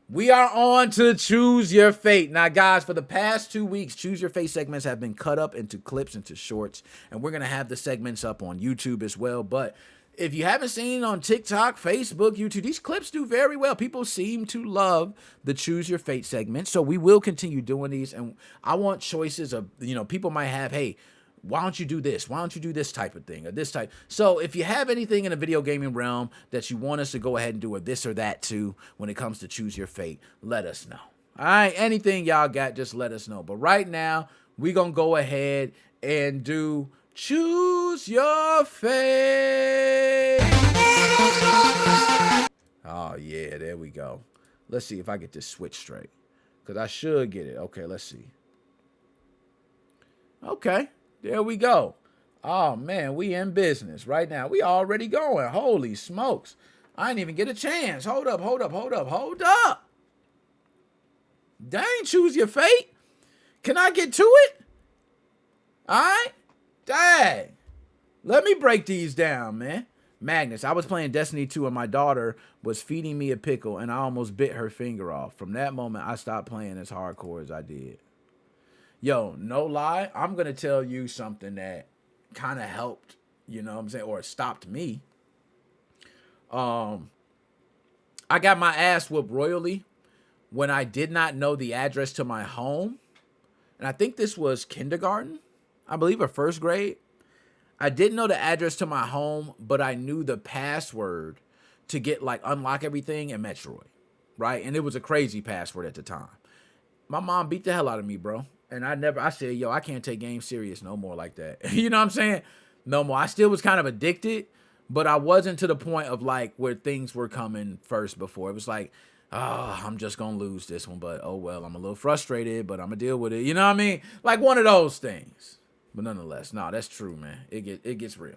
We are on to Choose Your Fate. Now, guys, for the past 2 weeks, Choose Your Fate segments have been cut up into clips, into shorts, and we're going to have the segments up on YouTube as well. But if you haven't seen on TikTok, Facebook, YouTube, these clips do very well. People seem to love the Choose Your Fate segment. So we will continue doing these. And I want choices of, people might have, hey, why don't you do this? Why don't you do this type of thing or this type? So if you have anything in the video gaming realm that you want us to go ahead and do a this or that to when it comes to Choose Your Fate, let us know. All right, anything y'all got, just let us know. But right now, we're going to go ahead and do Choose Your Fate. Oh, yeah, there we go. Let's see if I get this switch straight, because I should get it. Okay, let's see. Okay. There we go. Oh, man, we in business right now. We already going. Holy smokes. I didn't even get a chance. Hold up. Dang, Choose Your Fate. Can I get to it? All right. Dang. Let me break these down, man. Magnus, I was playing Destiny 2 and my daughter was feeding me a pickle and I almost bit her finger off. From that moment, I stopped playing as hardcore as I did. Yo, no lie, I'm going to tell you something that kind of helped, you know what I'm saying, or stopped me. I got my ass whooped royally when I did not know the address to my home. And I think this was kindergarten, I believe, or first grade. I didn't know the address to my home, but I knew the password to get, unlock everything in Metroid, right? And it was a crazy password at the time. My mom beat the hell out of me, bro. And I said, yo, I can't take games serious no more like that. You know what I'm saying? No more. I still was kind of addicted, but I wasn't to the point of where things were coming first before. It was like, oh, I'm just going to lose this one, but oh well, I'm a little frustrated, but I'm going to deal with it. You know what I mean? Like one of those things. But nonetheless, no, that's true, man. It gets real.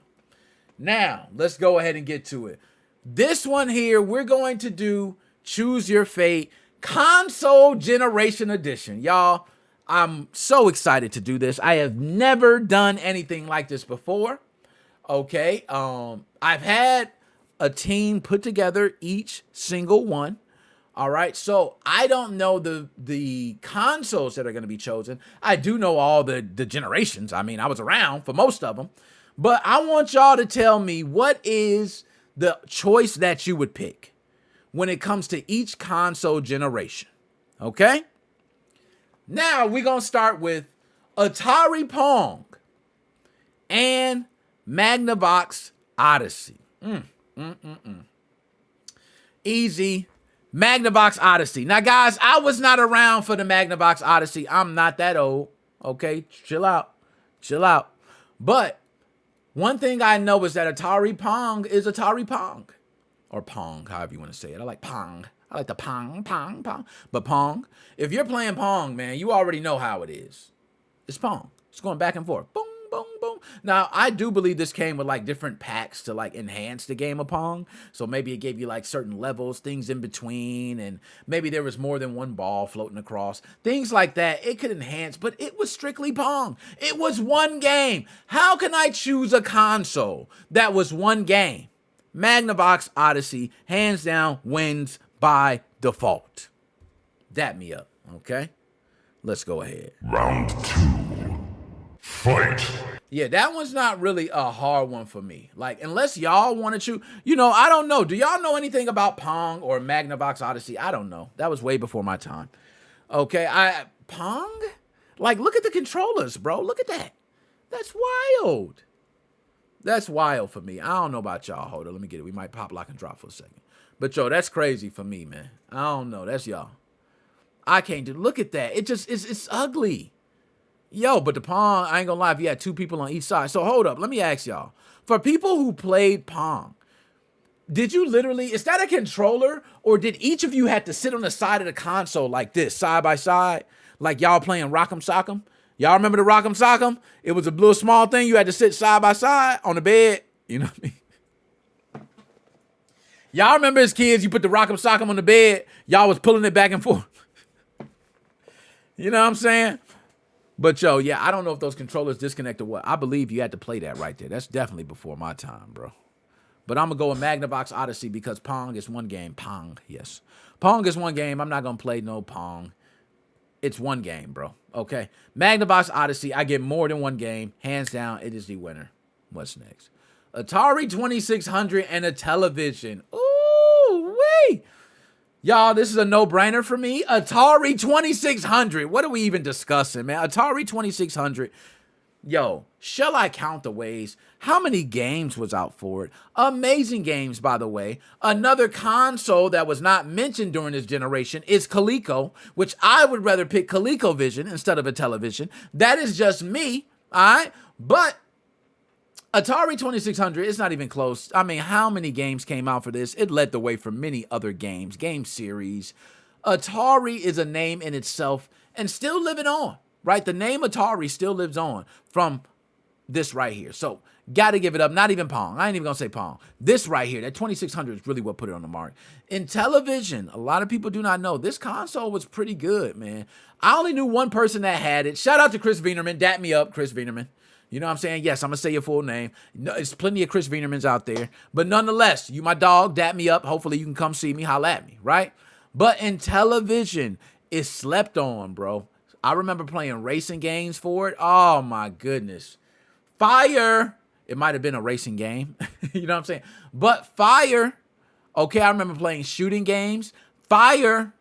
Now, let's go ahead and get to it. This one here, we're going to do Choose Your Fate Console Generation Edition. Y'all, I'm so excited to do this. I have never done anything like this before. Okay. I've had a team put together each single one. All right. So I don't know the consoles that are going to be chosen. I do know all the generations. I mean, I was around for most of them. But I want y'all to tell me what is the choice that you would pick when it comes to each console generation. Okay? Now, we're going to start with Atari Pong and Magnavox Odyssey. Easy. Magnavox Odyssey. Now, guys, I was not around for the Magnavox Odyssey. I'm not that old. Okay? Chill out. But one thing I know is that Atari Pong is Atari Pong. Or Pong, however you want to say it. I like Pong. I like the Pong. But Pong, if you're playing Pong, man, you already know how it is. It's Pong. It's going back and forth. Boom, boom, boom. Now, I do believe this came with different packs to enhance the game of Pong. So maybe it gave you certain levels, things in between, and maybe there was more than one ball floating across. Things like that. It could enhance, but it was strictly Pong. It was one game. How can I choose a console that was one game? Magnavox Odyssey, hands down, wins by default. Dap me up, okay? Let's go ahead. Round 2. Fight. Yeah, that one's not really a hard one for me. Unless y'all want to choose, I don't know. Do y'all know anything about Pong or Magnavox Odyssey? I don't know. That was way before my time. Okay, Pong? Look at the controllers, bro. Look at that. That's wild. That's wild for me. I don't know about y'all. Hold on, let me get it. We might pop, lock, and drop for a second. But, yo, that's crazy for me, man. I don't know. That's y'all. I can't do. Look at that. It's ugly. Yo, but the Pong, I ain't gonna lie, if you had two people on each side. So, hold up. Let me ask y'all. For people who played Pong, did you literally, is that a controller? Or did each of you have to sit on the side of the console like this, side by side? Like y'all playing Rock'em Sock'em? Y'all remember the Rock'em Sock'em? It was a little small thing. You had to sit side by side on the bed. You know what I mean? Y'all remember as kids, you put the Rock'em Sock'em on the bed. Y'all was pulling it back and forth. You know what I'm saying? But, yo, yeah, I don't know if those controllers disconnect or what. I believe you had to play that right there. That's definitely before my time, bro. But I'm going to go with Magnavox Odyssey because Pong is one game. Pong, yes. Pong is one game. I'm not going to play no Pong. It's one game, bro. Okay. Magnavox Odyssey, I get more than one game. Hands down, it is the winner. What's next? Atari 2600 and a television. Ooh, wee. Y'all, this is a no-brainer for me. Atari 2600. What are we even discussing, man? Atari 2600. Yo, shall I count the ways? How many games was out for it? Amazing games, by the way. Another console that was not mentioned during this generation is Coleco, which I would rather pick ColecoVision instead of a television. That is just me, all right? But Atari 2600, it's not even close. I mean, how many games came out for this? It led the way for many other games, game series. Atari is a name in itself and still living on, right? The name Atari still lives on from this right here. So, got to give it up. Not even Pong. I ain't even going to say Pong. This right here, that 2600 is really what put it on the mark. In television, a lot of people do not know, this console was pretty good, man. I only knew one person that had it. Shout out to Chris Wienerman. Dap me up, Chris Wienerman. You know what I'm saying? Yes, I'm going to say your full name. No, there's plenty of Chris Wienermans out there. But nonetheless, you my dog, dap me up. Hopefully you can come see me, holla at me, right? But in television, it's slept on, bro. I remember playing racing games for it. Oh, my goodness. Fire. It might have been a racing game. You know what I'm saying? But Fire. Okay, I remember playing shooting games. Fire.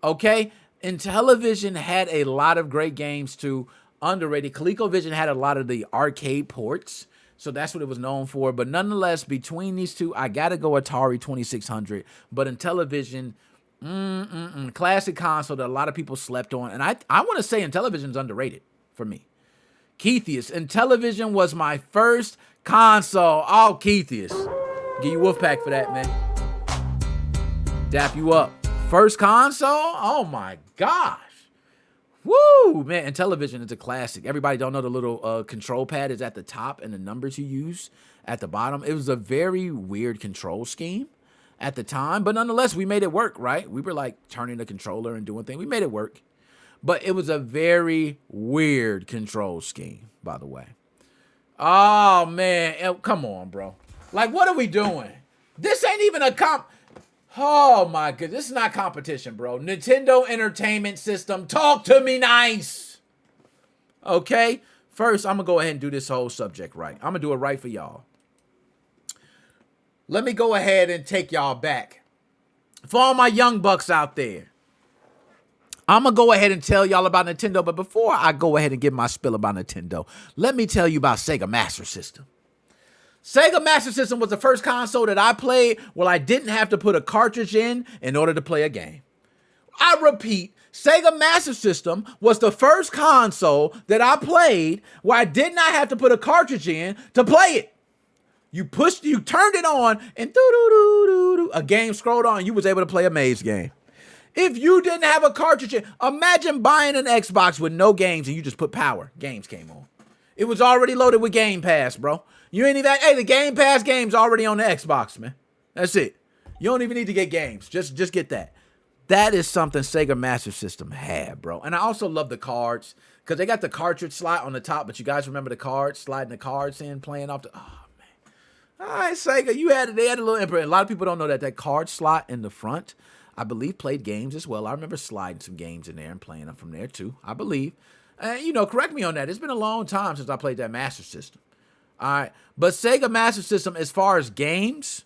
Okay. And television had a lot of great games too. Underrated. ColecoVision had a lot of the arcade ports, so that's what it was known for. But nonetheless, between these two, I gotta go Atari 2600. But in television, classic console that a lot of people slept on, and I want to say in television's underrated for me. Keithius. In television was my first console. Oh, Keithius. Give you Wolfpack for that, man. Dap you up. First console? Oh my gosh. Woo, man, and television is a classic. Everybody don't know the little control pad is at the top and the numbers you use at the bottom. It was a very weird control scheme at the time, but nonetheless, we made it work, right? We were like turning the controller and doing things. We made it work, but it was a very weird control scheme, by the way. Oh, man, come on, bro. Like, what are we doing? This ain't even a Oh, my goodness. This is not competition, bro. Nintendo Entertainment System. Talk to me nice. Okay? First, I'm going to go ahead and do this whole subject right. I'm going to do it right for y'all. Let me go ahead and take y'all back. For all my young bucks out there, I'm going to go ahead and tell y'all about Nintendo. But before I go ahead and give my spill about Nintendo, let me tell you about Sega Master System. Sega Master System was the first console that I played where I didn't have to put a cartridge in order to play a game. I repeat, Sega Master System was the first console that I played where I did not have to put a cartridge in to play it. You turned it on, and a game scrolled on, and you was able to play a maze game. If you didn't have a cartridge in, imagine buying an Xbox with no games and you just put power. Games came on. It was already loaded with Game Pass, bro. You ain't even, hey, the Game Pass game's already on the Xbox, man. That's it. You don't even need to get games. Just get that. That is something Sega Master System had, bro. And I also love the cards because they got the cartridge slot on the top, but you guys remember the cards, sliding the cards in, playing off the, oh, man. All right, Sega, they had a little input. A lot of people don't know that card slot in the front, I believe, played games as well. I remember sliding some games in there and playing them from there too, I believe. Correct me on that. It's been a long time since I played that Master System. All right. But Sega Master System, as far as games,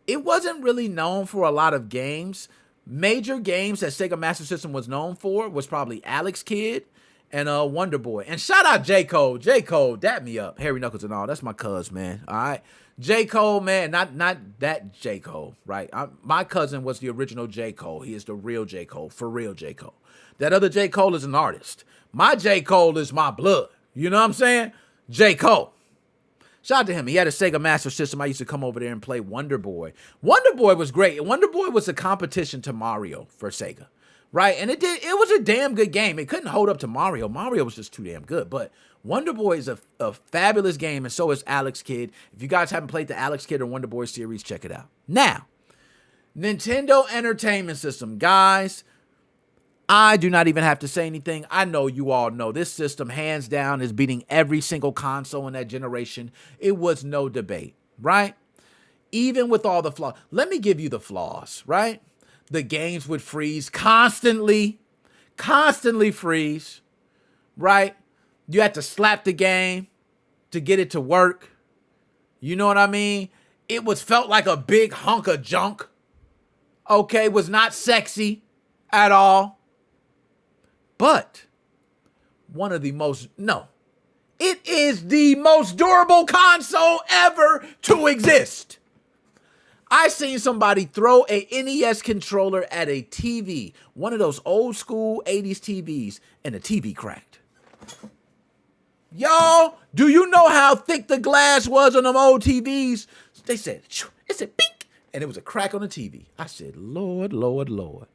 it wasn't really known for a lot of games. Major games that Sega Master System was known for was probably Alex Kidd and Wonder Boy. And shout out J. Cole. J. Cole, dap me up. Harry Knuckles and all. That's my cuz, man. All right. J. Cole, man, not that J. Cole, right? My cousin was the original J. Cole. He is the real J. Cole, for real J. Cole. That other J. Cole is an artist. My J. Cole is my blood. You know what I'm saying? J. Cole. Shout out to him. He had a Sega Master System. I used to come over there and play Wonder Boy. Wonder Boy was great. Wonder Boy was a competition to Mario for Sega, right? And it was a damn good game. It couldn't hold up to Mario. Mario was just too damn good. But Wonder Boy is a fabulous game, and so is Alex Kidd. If you guys haven't played the Alex Kidd or Wonder Boy series, check it out. Now, Nintendo Entertainment System. Guys, I do not even have to say anything. I know you all know this system, hands down, is beating every single console in that generation. It was no debate, right? Even with all the flaws. Let me give you the flaws, right? The games would freeze constantly freeze, right? You had to slap the game to get it to work. You know what I mean? It felt like a big hunk of junk. Okay, was not sexy at all. But it is the most durable console ever to exist. I seen somebody throw a NES controller at a TV, one of those old school 80s TVs, and the TV cracked. Y'all, do you know how thick the glass was on them old TVs? They said, it said, bink, and it was a crack on the TV. I said, Lord, Lord, Lord,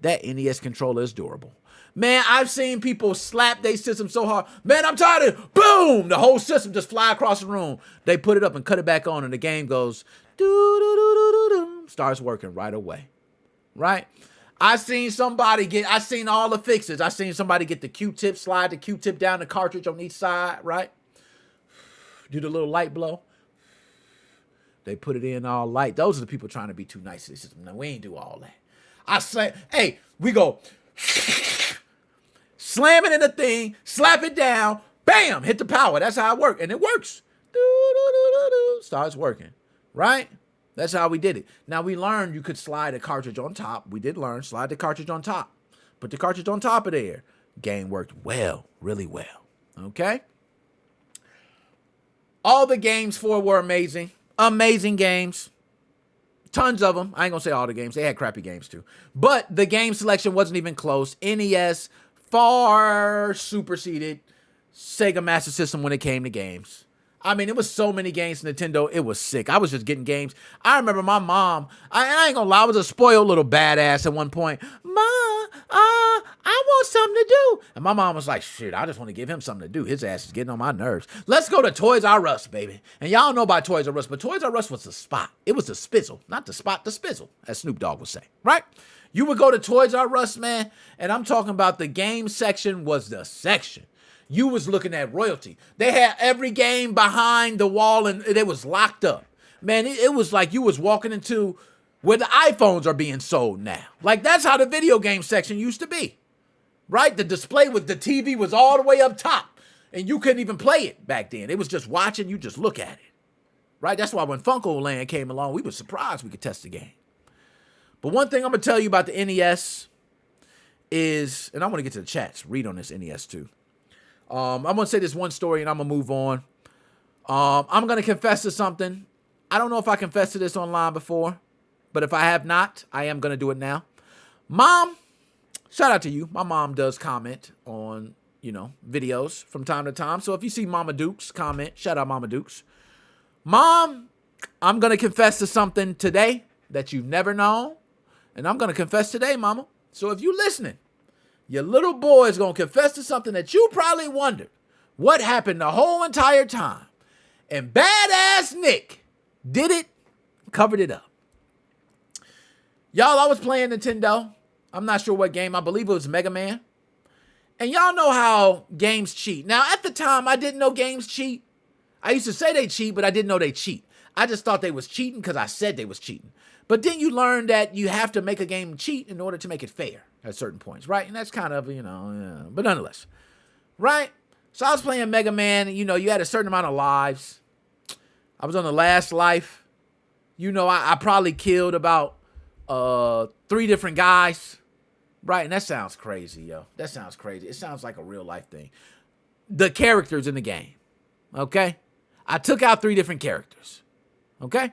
that NES controller is durable. Man, I've seen people slap their system so hard. Man, I'm tired of it. Boom! The whole system just fly across the room. They put it up and cut it back on, and the game goes, doo-doo-doo-doo-doo, starts working right away. Right? I seen all the fixes. I seen somebody get the Q-tip, slide the Q-tip down the cartridge on each side, right? Do the little light blow. They put it in all light. Those are the people trying to be too nice to the system. No, we ain't do all that. I say, hey, we go slam it in the thing, slap it down, bam, hit the power. That's how it works. And it works. Starts working, right? That's how we did it. Now, we learned you could slide a cartridge on top. We did learn, slide the cartridge on top. Put the cartridge on top of there. Game worked well, really well, okay? All the games for were amazing. Amazing games. Tons of them. I ain't gonna say all the games. They had crappy games too. But the game selection wasn't even close. NES far superseded Sega Master System when it came to games. I mean, it was so many games Nintendo, it was sick. I was just getting games. I remember my mom, I ain't gonna lie, I was a spoiled little badass at one point. Ma, I want something to do. And my mom was like, shit, I just want to give him something to do. His ass is getting on my nerves. Let's go to Toys R Us, baby. And y'all know about Toys R Us, but Toys R Us was the spot. It was the spizzle, not the spot, the spizzle, as Snoop Dogg would say, right? You would go to Toys R Us, man, and I'm talking about the game section was the section. You was looking at royalty. They had every game behind the wall and it was locked up. Man, it was like you was walking into where the iPhones are being sold now. Like, that's how the video game section used to be, right? The display with the TV was all the way up top and you couldn't even play it back then. It was just watching, you just look at it, right? That's why when Funko Land came along, we were surprised we could test the game. But one thing I'm going to tell you about the NES is, and I want to get to the chats, read on this NES too. I'm going to say this one story and I'm going to move on. I'm going to confess to something. I don't know if I confessed to this online before, but if I have not, I am going to do it now. Mom, shout out to you. My mom does comment on, videos from time to time. So if you see Mama Dukes comment, shout out Mama Dukes. Mom, I'm going to confess to something today that you've never known. And I'm going to confess today, Mama. So if you're listening, your little boy is going to confess to something that you probably wondered what happened the whole entire time. And badass Nick did it, covered it up. Y'all, I was playing Nintendo. I'm not sure what game. I believe it was Mega Man. And y'all know how games cheat. Now, at the time, I didn't know games cheat. I used to say they cheat, but I didn't know they cheat. I just thought they was cheating because I said they was cheating. But then you learn that you have to make a game cheat in order to make it fair at certain points, right? And that's kind of, but nonetheless, right? So I was playing Mega Man, and, you had a certain amount of lives. I was on the last life. I probably killed about 3 different guys, right? And that sounds crazy, yo. That sounds crazy. It sounds like a real life thing. The characters in the game, okay? I took out 3 different characters, okay?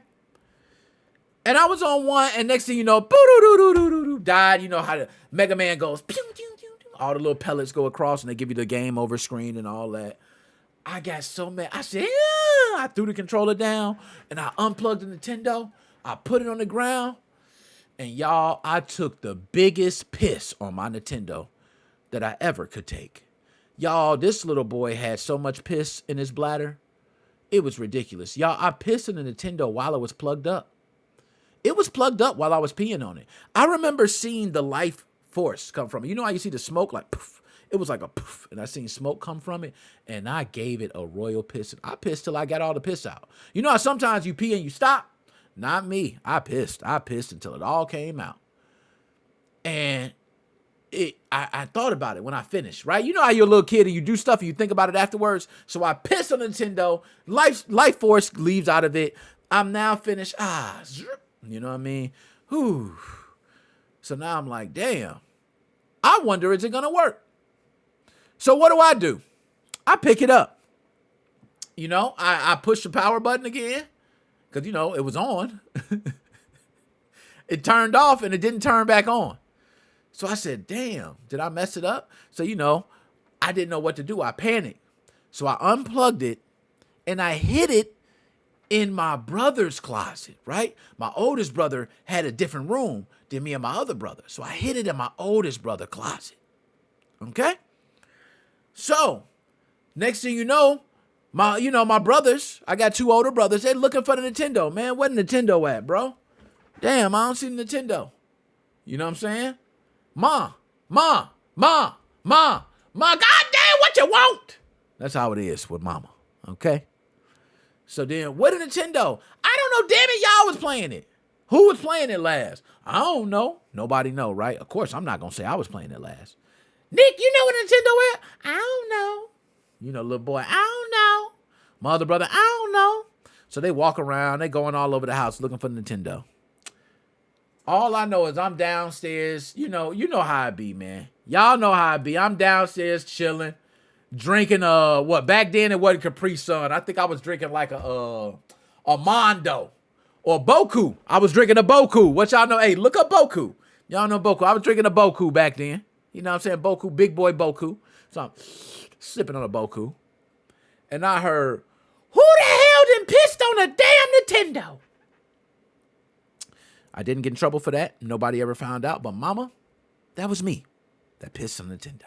And I was on one, and next thing you know, died. You know how the Mega Man goes, pew, pew, pew, pew. All the little pellets go across, and they give you the game over screen and all that. I got so mad. I said, yeah. I threw the controller down, and I unplugged the Nintendo. I put it on the ground, and y'all, I took the biggest piss on my Nintendo that I ever could take. Y'all, this little boy had so much piss in his bladder. It was ridiculous. Y'all, I pissed in the Nintendo while it was plugged up. It was plugged up while I was peeing on it. I remember seeing the life force come from it. You know how you see the smoke, like poof? It was like a poof, and I seen smoke come from it, and I gave it a royal piss. I pissed till I got all the piss out. You know how sometimes you pee and you stop? Not me. I pissed until it all came out. And I thought about it when I finished, right? You know how you're a little kid and you do stuff and you think about it afterwards. So I pissed on Nintendo. Life Force leaves out of it. I'm now finished. You know what I mean? Whew. So now I'm like, damn. I wonder, is it going to work? So what do? I pick it up. You know, I push the power button again because, you know, it was on. It turned off and it didn't turn back on. So I said, damn, did I mess it up? So, you know, I didn't know what to do. I panicked. So I unplugged it and I hid it in my brother's closet, right? My oldest brother had a different room than me and my other brother. So I hid it in my oldest brother's closet. Okay? So, next thing you know, my brothers, I got 2 older brothers, they're looking for the Nintendo. Man, where the Nintendo at, bro? Damn, I don't see the Nintendo. You know what I'm saying? Ma, goddamn, what you want? That's how it is with mama, okay? So then, what a Nintendo? I don't know, damn it, y'all was playing it. Who was playing it last? I don't know. Nobody know, right? Of course, I'm not going to say I was playing it last. Nick, you know what Nintendo is? I don't know. You know, little boy, I don't know. My other brother, I don't know. So they walk around, they going all over the house looking for Nintendo. All I know is I'm downstairs. You know how I be, man. Y'all know how I be. I'm downstairs chilling, drinking what back then it wasn't Capri Sun. I think I was drinking like a Mondo or Boku. I was drinking a Boku. What y'all know? Hey, look up Boku. Y'all know Boku. I was drinking a Boku back then. You know what I'm saying? Boku, big boy Boku. So I'm sipping on a Boku. And I heard, who the hell done pissed on a damn Nintendo? I didn't get in trouble for that. Nobody ever found out. But mama, that was me that pissed on Nintendo.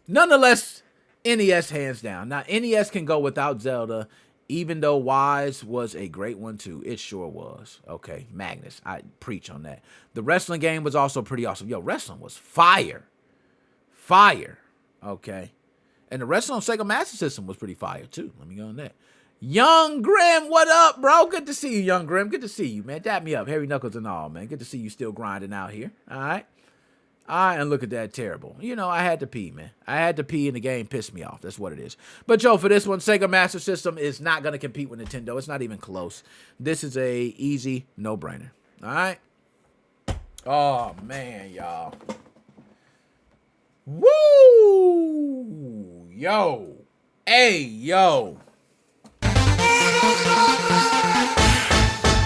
Nonetheless, NES hands down. Now, NES can go without Zelda, even though Wise was a great one too. It sure was. Okay, Magnus, I preach on that. The wrestling game was also pretty awesome. Yo, wrestling was fire. Fire. Okay. And the wrestling on Sega Master System was pretty fire too. Let me go on that. Young Grim, what up, bro? Good to see you, Young Grim. Good to see you, man. Dap me up, hairy knuckles and all, man. Good to see you still grinding out here. All right. And look at that, terrible. You know, I had to pee, man. I had to pee and the game pissed me off. That's what it is. But, yo, for this one, Sega Master System is not going to compete with Nintendo. It's not even close. This is a easy no-brainer. All right? Oh, man, y'all. Woo! Yo. Hey, yo.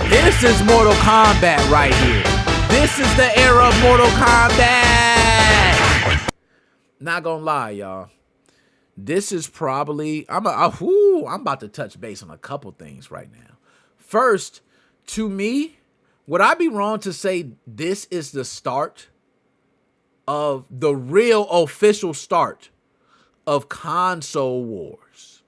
This is Mortal Kombat right here. This is the era of Mortal Kombat. Not gonna lie, y'all. This is probably I'm about to touch base on a couple things right now. First, to me, would I be wrong to say this is the start of the real official start of console wars?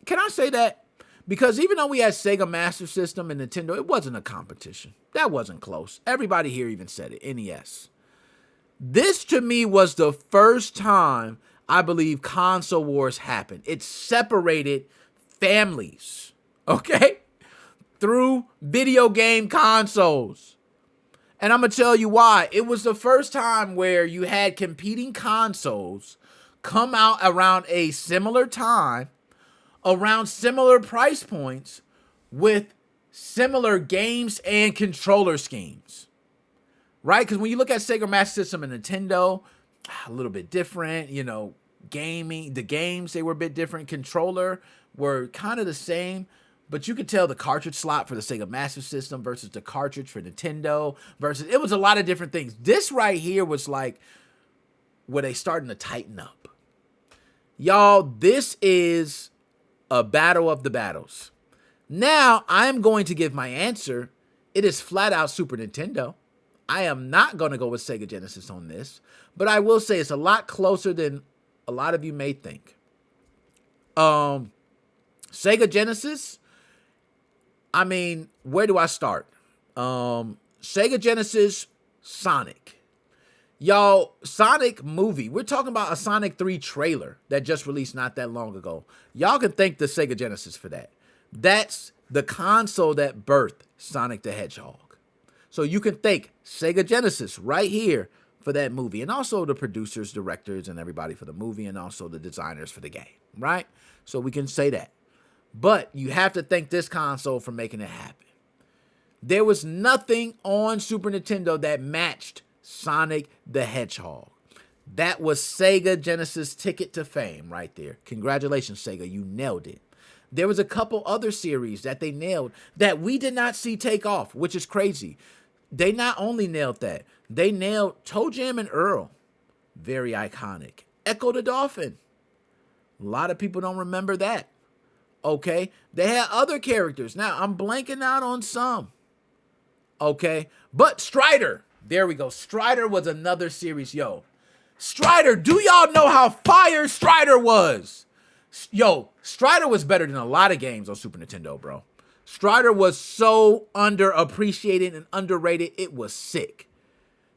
Can I say that? Because even though we had Sega Master System and Nintendo, it wasn't a competition. That wasn't close. Everybody here even said it, NES. This, to me, was the first time I believe console wars happened. It separated families, okay, through video game consoles. And I'm going to tell you why. It was the first time where you had competing consoles come out around a similar time, around similar price points, with similar games and controller schemes, right? Because when you look at Sega Master System and Nintendo, a little bit different, you know, gaming, the games, they were a bit different. Controller were kind of the same, but you could tell the cartridge slot for the Sega Master System versus the cartridge for Nintendo versus, it was a lot of different things. This right here was like where they starting to tighten up. Y'all, this is a battle of the battles. Now, I'm going to give my answer. It is flat out Super Nintendo. I am not going to go with Sega Genesis on this, but I will say it's a lot closer than a lot of you may think. Sega Genesis, I mean, where do I start? Sega Genesis, Sonic. Y'all, Sonic movie. We're talking about a Sonic 3 trailer that just released not that long ago. Y'all can thank the Sega Genesis for that. That's the console that birthed Sonic the Hedgehog. So you can thank Sega Genesis right here for that movie, and also the producers, directors, and everybody for the movie, and also the designers for the game, right? So we can say that. But you have to thank this console for making it happen. There was nothing on Super Nintendo that matched Sonic the Hedgehog. That was Sega Genesis' ticket to fame right there. Congratulations, Sega. You nailed it. There was a couple other series that they nailed that we did not see take off, which is crazy. They not only nailed that, they nailed Toe Jam and Earl. Very iconic. Echo the Dolphin. A lot of people don't remember that. Okay? They had other characters. Now, I'm blanking out on some. Okay? But Strider. There we go. Strider was another series. Yo, Strider, do y'all know how fire Strider was? Yo, Strider was better than a lot of games on Super Nintendo, bro. Strider was so underappreciated and underrated. It was sick.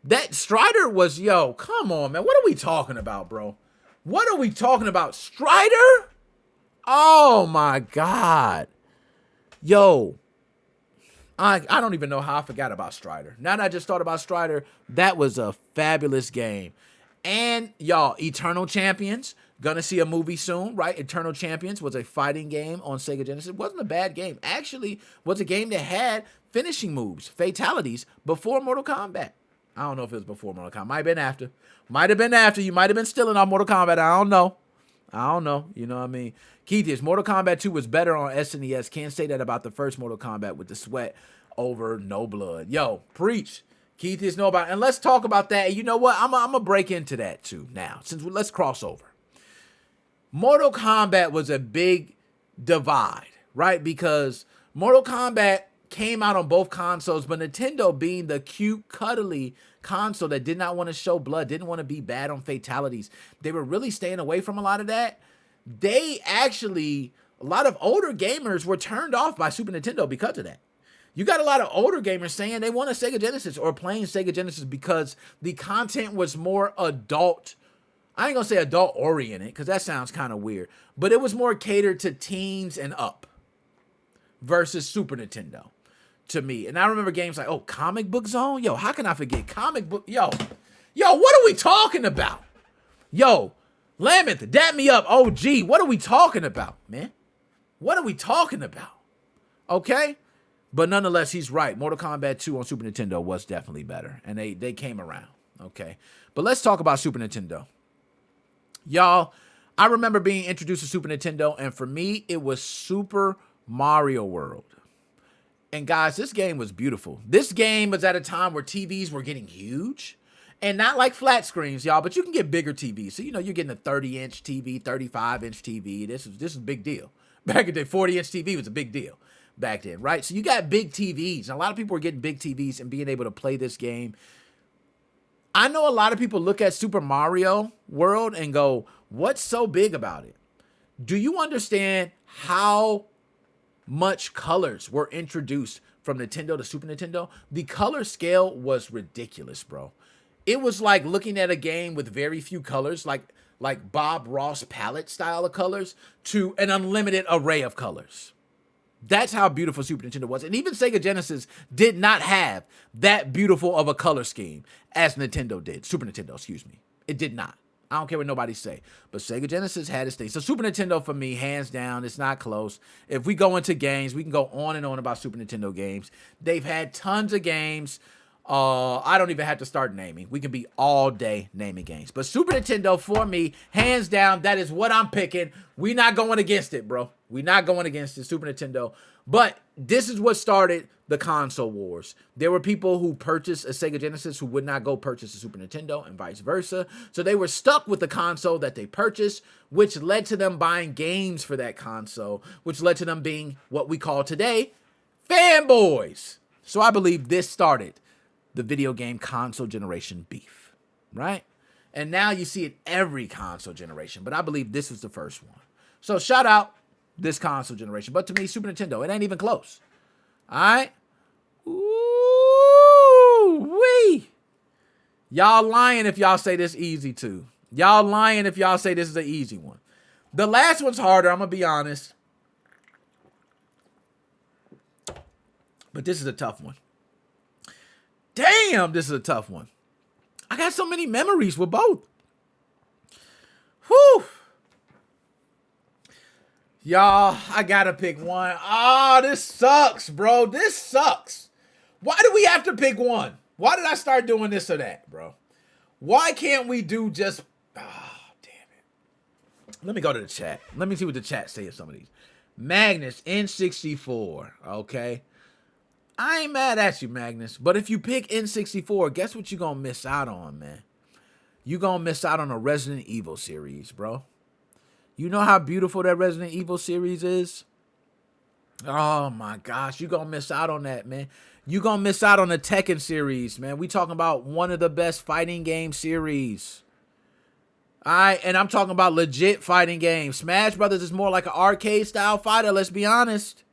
That Strider was, yo, come on, man. What are we talking about, bro? What are we talking about? Strider? Oh, my God. Yo, I don't even know how I forgot about Strider. Now that I just thought about Strider, that was a fabulous game. And, y'all, Eternal Champions. Gonna see a movie soon, right? Eternal Champions was a fighting game on Sega Genesis. It wasn't a bad game. Actually, was a game that had finishing moves, fatalities, before Mortal Kombat. I don't know if it was before Mortal Kombat. Might have been after. Might have been after. You might have been stealing on Mortal Kombat. I don't know. You know what I mean? Keith is Mortal Kombat 2 was better on SNES. Can't say that about the first Mortal Kombat with the sweat over no blood. Yo, preach. Keith is know about it. And let's talk about that. And you know what? I'm gonna break into that too now. Let's cross over. Mortal Kombat was a big divide, right? Because Mortal Kombat came out on both consoles, but Nintendo, being the cute, cuddly console that did not want to show blood, didn't want to be bad on fatalities, they were really staying away from a lot of that. A lot of older gamers were turned off by Super Nintendo because of that. You got a lot of older gamers saying they want a Sega Genesis or playing Sega Genesis because the content was more adult. I ain't gonna say adult oriented because that sounds kind of weird, but it was more catered to teens and up versus Super Nintendo to me. And I remember games like, oh, Comic Book Zone? Yo, how can I forget Comic Book? Yo, what are we talking about? Yo, Lameth, dap me up. Oh, gee, what are we talking about, man? What are we talking about? Okay? But nonetheless, he's right. Mortal Kombat 2 on Super Nintendo was definitely better. And they came around. Okay? But let's talk about Super Nintendo. Y'all, I remember being introduced to Super Nintendo, and for me, it was Super Mario World. And guys, this game was beautiful. This game was at a time where TVs were getting huge. And not like flat screens, y'all, but you can get bigger TVs. So, you're getting a 30-inch TV, 35-inch TV. This is a big deal. Back in the day, 40-inch TV was a big deal back then, right? So you got big TVs. And a lot of people were getting big TVs and being able to play this game. I know a lot of people look at Super Mario World and go, what's so big about it? Do you understand how much colors were introduced from Nintendo to Super Nintendo? The color scale was ridiculous, bro. It was like looking at a game with very few colors, like Bob Ross palette style of colors, to an unlimited array of colors. That's how beautiful Super Nintendo was. And even Sega Genesis did not have that beautiful of a color scheme as Nintendo did. Super Nintendo, excuse me. It did not. I don't care what nobody say. But Sega Genesis had its thing. So Super Nintendo, for me, hands down, it's not close. If we go into games, we can go on and on about Super Nintendo games. They've had tons of games. I don't even have to start naming. We can be all day naming games. But Super Nintendo, for me, hands down, that is what I'm picking. We not going against it, bro. We not going against it, Super Nintendo. But this is what started the console wars. There were people who purchased a Sega Genesis who would not go purchase a Super Nintendo and vice versa. So they were stuck with the console that they purchased, which led to them buying games for that console, which led to them being what we call today fanboys. So I believe this started the video game console generation beef, right? And now you see it every console generation, but I believe this was the first one. So shout out this console generation. But to me, Super Nintendo, it ain't even close. All right? Ooh-wee. Y'all lying if y'all say this easy too. Y'all lying if y'all say this is an easy one. The last one's harder, I'm going to be honest. But this is a tough one. Damn, this is a tough one. I got so many memories with both. Whew. Y'all, I gotta pick one. Oh, this sucks, bro. This sucks. Why do we have to pick one? Why did I start doing this or that, bro? Why can't we do just... Oh, damn it. Let me go to the chat. Let me see what the chat say of some of these. Magnus, N64, okay? I ain't mad at you, Magnus. But if you pick N64, guess what you're gonna miss out on, man? You're gonna miss out on a Resident Evil series, bro. You know how beautiful that Resident Evil series is? Oh my gosh, you're gonna miss out on that, man. You're gonna miss out on the Tekken series, man. We talking about one of the best fighting game series. Alright, and I'm talking about legit fighting games. Smash Brothers is more like an arcade style fighter, let's be honest.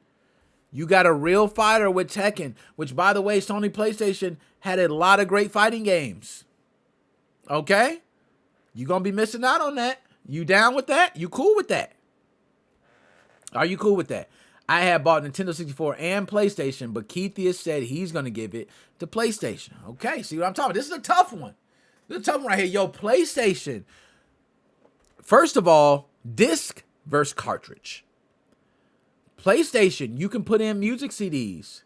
You got a real fighter with Tekken, which by the way, Sony PlayStation had a lot of great fighting games. Okay? You're gonna be missing out on that. You down with that? You cool with that? Are you cool with that? I had bought Nintendo 64 and PlayStation, but Keithius said he's going to give it to PlayStation. Okay, see what I'm talking about? This is a tough one. This is a tough one right here. Yo, PlayStation. First of all, disc versus cartridge. PlayStation, you can put in music CDs.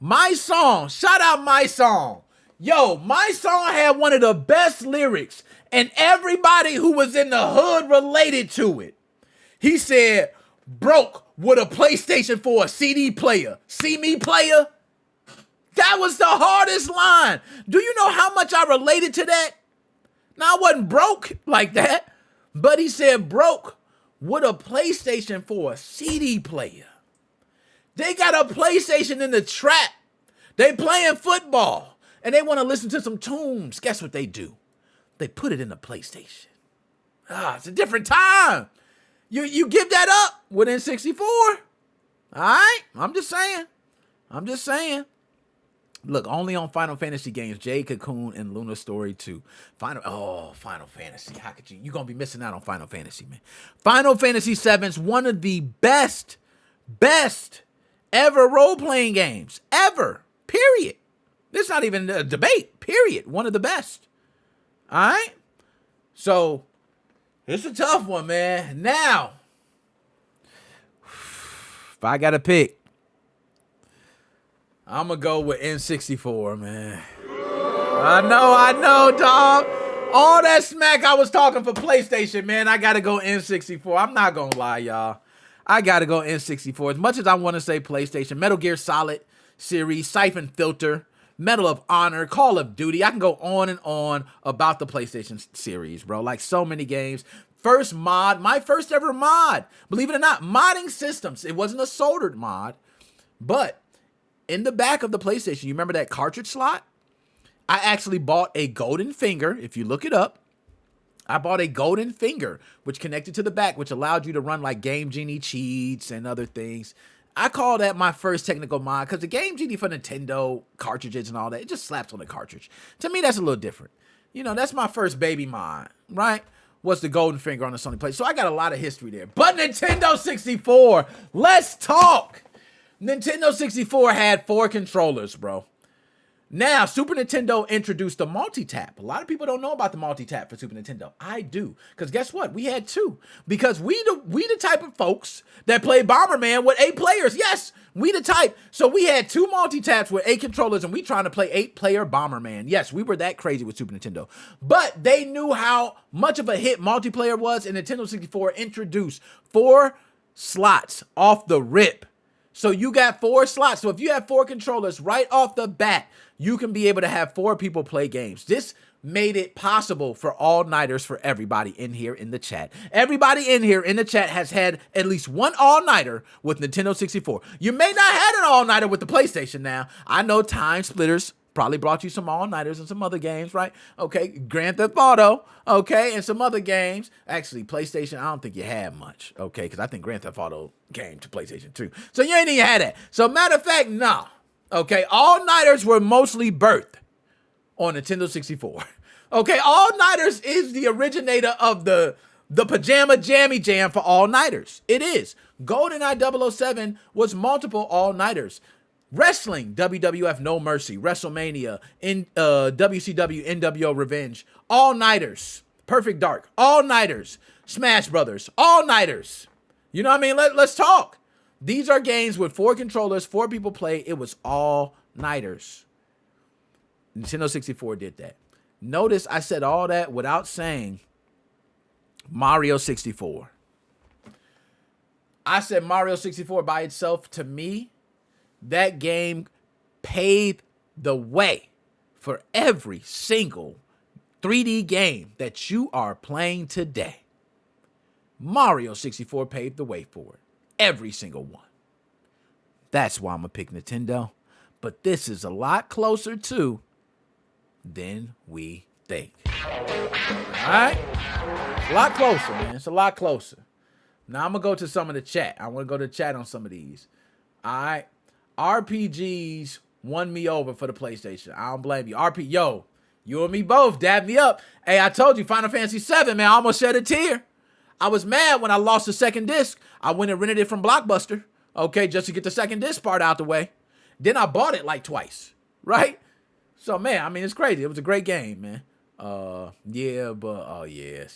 My Song, shout out My Song. Yo, My Song had one of the best lyrics, and everybody who was in the hood related to it. He said, broke with a PlayStation for a CD player. See me, player? That was the hardest line. Do you know how much I related to that? Now, I wasn't broke like that, but he said broke with a PlayStation for a CD player. They got a PlayStation in the trap. They playing football, and they want to listen to some tunes. Guess what they do? They put it in the PlayStation. It's a different time. You give that up with N64. All right? I'm just saying. Look, only on Final Fantasy games, Jade Cocoon and Luna Story 2. Final Fantasy. How could you? You're going to be missing out on Final Fantasy, man. Final Fantasy 7's one of the best ever role-playing games. Ever. Period. There's not even a debate. Period. One of the best. All right? So, it's a tough one, man. Now, if I got to pick, I'm going to go with N64, man. I know, dog. All that smack I was talking for PlayStation, man, I got to go N64. I'm not going to lie, y'all. I got to go N64. As much as I want to say PlayStation, Metal Gear Solid series, Siphon Filter, Medal of Honor, Call of Duty. I can go on and on about the PlayStation series, bro. Like so many games. First mod, my first ever mod. Believe it or not, modding systems. It wasn't a soldered mod, but in the back of the PlayStation, you remember that cartridge slot? I actually bought a golden finger. If you look it up, I bought a golden finger, which connected to the back, which allowed you to run like Game Genie cheats and other things. I call that my first technical mod because the Game Genie for Nintendo cartridges and all that, it just slaps on the cartridge. To me, that's a little different. You know, that's my first baby mod, right? Was the golden finger on the Sony PlayStation. So I got a lot of history there. But Nintendo 64, let's talk. Nintendo 64 had 4 controllers, bro. Now, Super Nintendo introduced the multi-tap. A lot of people don't know about the multi-tap for Super Nintendo. I do. Because guess what? We had 2. Because we the type of folks that play Bomberman with 8 players. Yes, we the type. So we had 2 multi-taps with 8 controllers, and we trying to play 8-player Bomberman. Yes, we were that crazy with Super Nintendo. But they knew how much of a hit multiplayer was, and Nintendo 64 introduced 4 slots off the rip. So you got 4 slots. So if you have 4 controllers right off the bat, you can be able to have 4 people play games. This made it possible for all-nighters for everybody in here in the chat. Everybody in here in the chat has had at least one all-nighter with Nintendo 64. You may not have an all-nighter with the PlayStation now. I know Time Splitters probably brought you some all-nighters and some other games, right? Okay, Grand Theft Auto, okay, and some other games. Actually, PlayStation, I don't think you had much, okay, because I think Grand Theft Auto came to PlayStation 2. So you ain't even had that. So matter of fact, nah. Okay, all-nighters were mostly birthed on Nintendo 64. Okay, all-nighters is the originator of the pajama jammy jam for all-nighters. It is. GoldenEye 007 was multiple all-nighters. Wrestling, WWF No Mercy, WrestleMania, WCW NWO Revenge, all-nighters, Perfect Dark, all-nighters, Smash Brothers, all-nighters. You know what I mean? Let's talk. These are games with 4 controllers, 4 people play. It was all-nighters. Nintendo 64 did that. Notice I said all that without saying Mario 64. I said Mario 64 by itself. To me, that game paved the way for every single 3D game that you are playing today. Mario 64 paved the way for it. Every single one. That's why I'm going to pick Nintendo. But this is a lot closer to than we think. All right? It's a lot closer, man. It's a lot closer. Now I'm going to go to some of the chat. I want to go to chat on some of these. All right? RPGs won me over for the PlayStation. I don't blame you. Yo, you and me both. Dab me up. Hey, I told you, Final Fantasy VII, man, I almost shed a tear. I was mad when I lost the second disc. I went and rented it from Blockbuster, okay, just to get the second disc part out the way. Then I bought it like twice, right? So, man, I mean, it's crazy. It was a great game, man. See,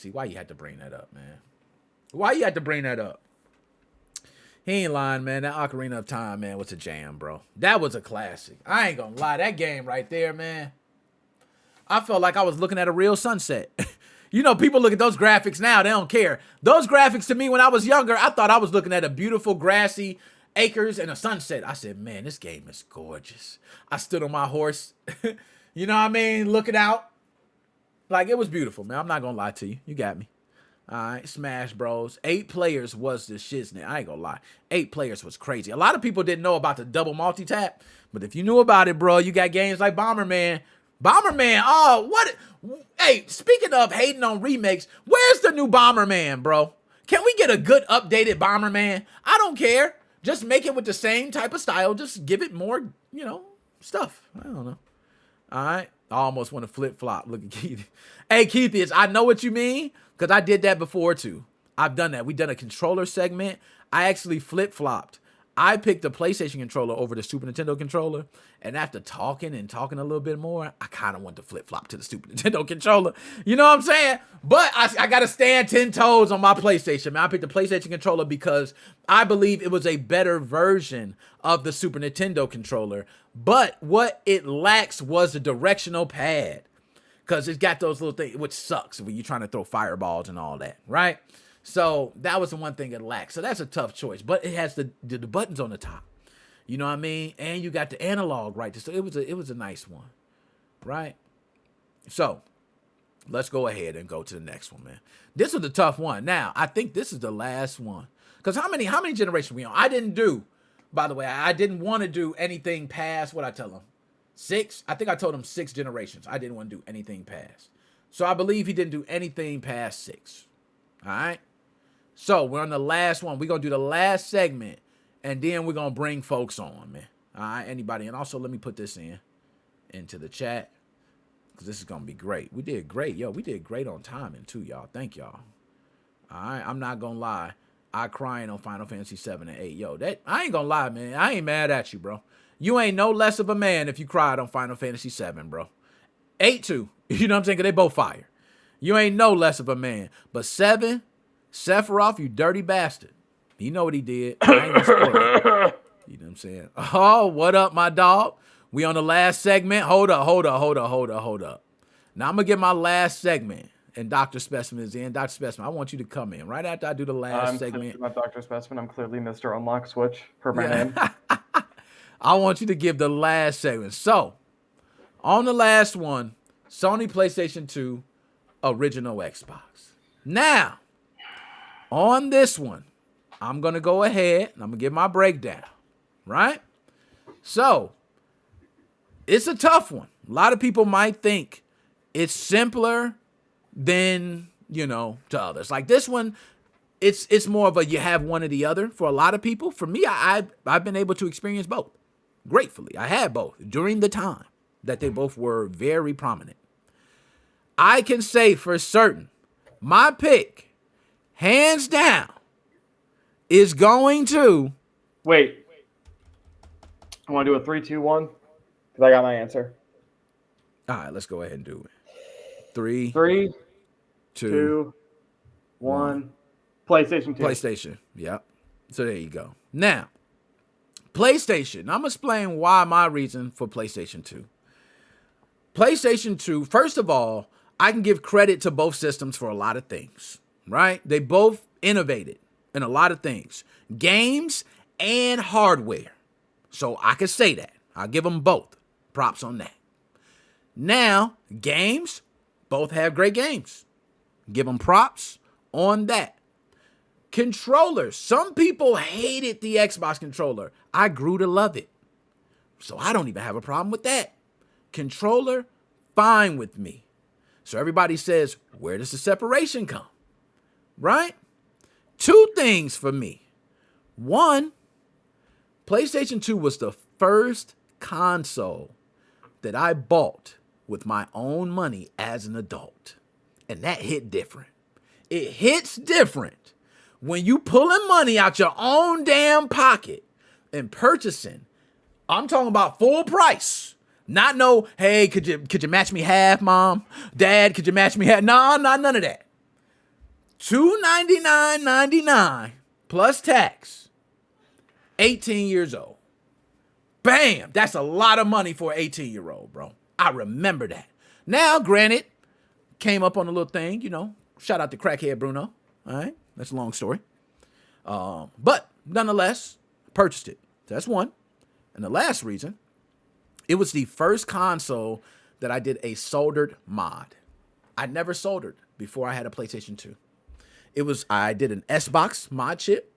why you had to bring that up, man? Why you had to bring that up? He ain't lying, man. That Ocarina of Time, man, was a jam, bro. That was a classic. I ain't gonna lie. That game right there, man. I felt like I was looking at a real sunset. You know, people look at those graphics now, they don't care. Those graphics to me when I was younger, I thought I was looking at a beautiful grassy acres and a sunset. I said, man, this game is gorgeous. I stood on my horse, you know what I mean, looking out. Like, it was beautiful, man. I'm not gonna lie to you. You got me. All right, Smash Bros. 8 players was the shiznit. I ain't gonna lie. 8 players was crazy. A lot of people didn't know about the double multi-tap, but if you knew about it, bro, you got games like Bomberman. Oh, what? Hey, speaking of hating on remakes, where's the new Bomberman, bro? Can we get a good updated Bomberman? I don't care. Just make it with the same type of style. Just give it more, stuff. I don't know. All right. I almost want to flip-flop. Look at Keith. Hey, Keithius, I know what you mean, because I did that before, too. I've done that. We done a controller segment. I actually flip-flopped. I picked the PlayStation controller over the Super Nintendo controller, and after talking a little bit more, I kind of want to flip-flop to the Super Nintendo controller. You know what I'm saying? But I got to stand 10 toes on my PlayStation, man. I picked the PlayStation controller because I believe it was a better version of the Super Nintendo controller, but what it lacks was a directional pad, because it's got those little things, which sucks when you're trying to throw fireballs and all that, right? So that was the one thing it lacked. So that's a tough choice. But it has the buttons on the top. You know what I mean? And you got the analog right. So it was a nice one. Right? So let's go ahead and go to the next one, man. This was a tough one. Now, I think this is the last one. Because how many generations are we on? I didn't want to do anything past what I tell them. 6? I think I told him 6 generations. I didn't want to do anything past. So I believe he didn't do anything past 6. All right? So, we're on the last one. We're going to do the last segment, and then we're going to bring folks on, man. All right? Anybody? And also, let me put this into the chat, because this is going to be great. We did great. Yo, we did great on timing, too, y'all. Thank y'all. All right? I'm not going to lie. I crying on Final Fantasy 7 and 8. Yo, I ain't going to lie, man. I ain't mad at you, bro. You ain't no less of a man if you cried on Final Fantasy 7, bro. 8, too. You know what I'm saying? Because they both fire. You ain't no less of a man. But 7... Sephiroth, you dirty bastard. You know what he did. I ain't gonna spoil it. You know what I'm saying? Oh, what up, my dog? We on the last segment. Hold up. Now, I'm going to get my last segment, and Dr. Specimen is in. Dr. Specimen, I want you to come in right after I do the last segment. I'm not Dr. Specimen. I'm clearly Mr. Unlock Switch per my name. I want you to give the last segment. So, on the last one, Sony PlayStation 2, original Xbox. Now, on this one, I'm going to go ahead and I'm going to give my breakdown, right? So, it's a tough one. A lot of people might think it's simpler than, to others. Like this one, it's more of a you have one or the other for a lot of people. For me, I've been able to experience both. Gratefully, I had both during the time that they both were very prominent. I can say for certain, my pick, hands down, is going to... Wait. I want to do a 3-2-1 because I got my answer. All right, let's go ahead and do it. 3, Three, 2, two, 1. PlayStation 2. PlayStation. Yep. So there you go. Now, PlayStation. I'm going to explain why my reason for PlayStation 2. PlayStation 2, first of all, I can give credit to both systems for a lot of things, right? They both innovated in a lot of things, games and hardware. So I could say that. I'll give them both props on that. Now, games, both have great games. Give them props on that. Controllers. Some people hated the Xbox controller. I grew to love it. So I don't even have a problem with that. Controller, fine with me. So everybody says, where does the separation come? Right? Two things for me. One, PlayStation 2 was the first console that I bought with my own money as an adult. And that hit different. It hits different when you pulling money out your own damn pocket and purchasing. I'm talking about full price. Not no, hey, could you match me half, mom? Dad, could you match me half? No, not none of that. $299.99 plus tax. 18 years old. Bam! That's a lot of money for an 18-year-old, bro. I remember that. Now, granted, came up on a little thing, shout out to crackhead Bruno. All right, that's a long story. But nonetheless, purchased it. That's one. And the last reason, it was the first console that I did a soldered mod. I never soldered before I had a PlayStation 2. I did an S-Box mod chip.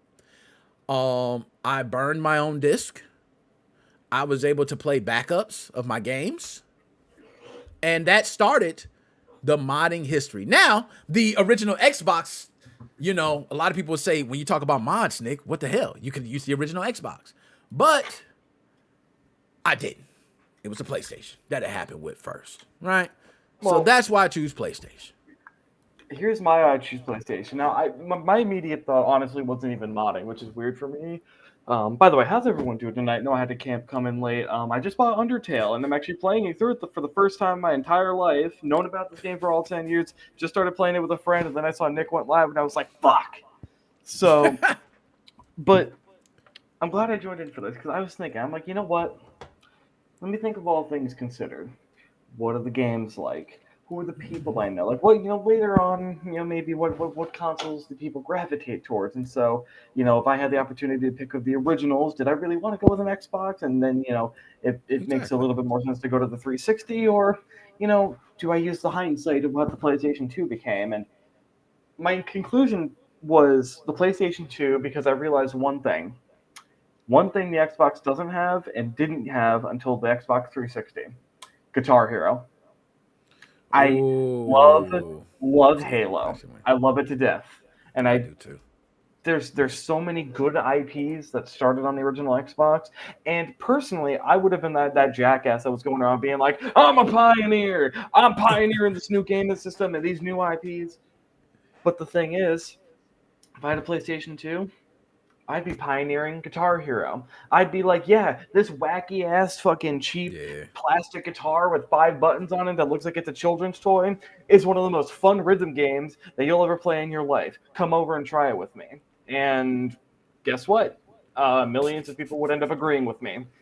I burned my own disc. I was able to play backups of my games. And that started the modding history. Now, the original Xbox, a lot of people would say, when you talk about mods, Nick, what the hell? You could use the original Xbox. But I didn't. It was the PlayStation that it happened with first, right? So Well, that's why I choose PlayStation. here's my I choose PlayStation. Now, my immediate thought honestly wasn't even modding, which is weird for me. By the way, how's everyone doing tonight? No, I had to come in late. I just bought Undertale, and I'm actually playing it through it for the first time in my entire life. Known about this game for all 10 years. Just started playing it with a friend, and then I saw Nick went live, and I was like, fuck. So, but I'm glad I joined in for this, because I was thinking, I'm like, you know what? Let me think of all things considered. What are the games like? Who are the people I know? Like, what, later on, maybe what consoles do people gravitate towards? And so, if I had the opportunity to pick of the originals, did I really want to go with an Xbox? And then, it makes a Exactly. little bit more sense to go to the 360, or, do I use the hindsight of what the PlayStation 2 became? And my conclusion was the PlayStation 2 because I realized one thing. One thing the Xbox doesn't have and didn't have until the Xbox 360. Guitar Hero. I love Ooh. love Yeah, Halo. that's the one. I love it to death. And I do too. there's so many good IPs that started on the original Xbox. And personally, I would have been that jackass that was going around being like, I'm a pioneer. I'm pioneering this new gaming system and these new IPs. But the thing is, if I had a PlayStation 2, I'd be pioneering Guitar Hero. I'd be like, yeah, this wacky ass fucking cheap Yeah. plastic guitar with 5 buttons on it that looks like it's a children's toy is one of the most fun rhythm games that you'll ever play in your life. Come over and try it with me. And guess what? Millions of people would end up agreeing with me.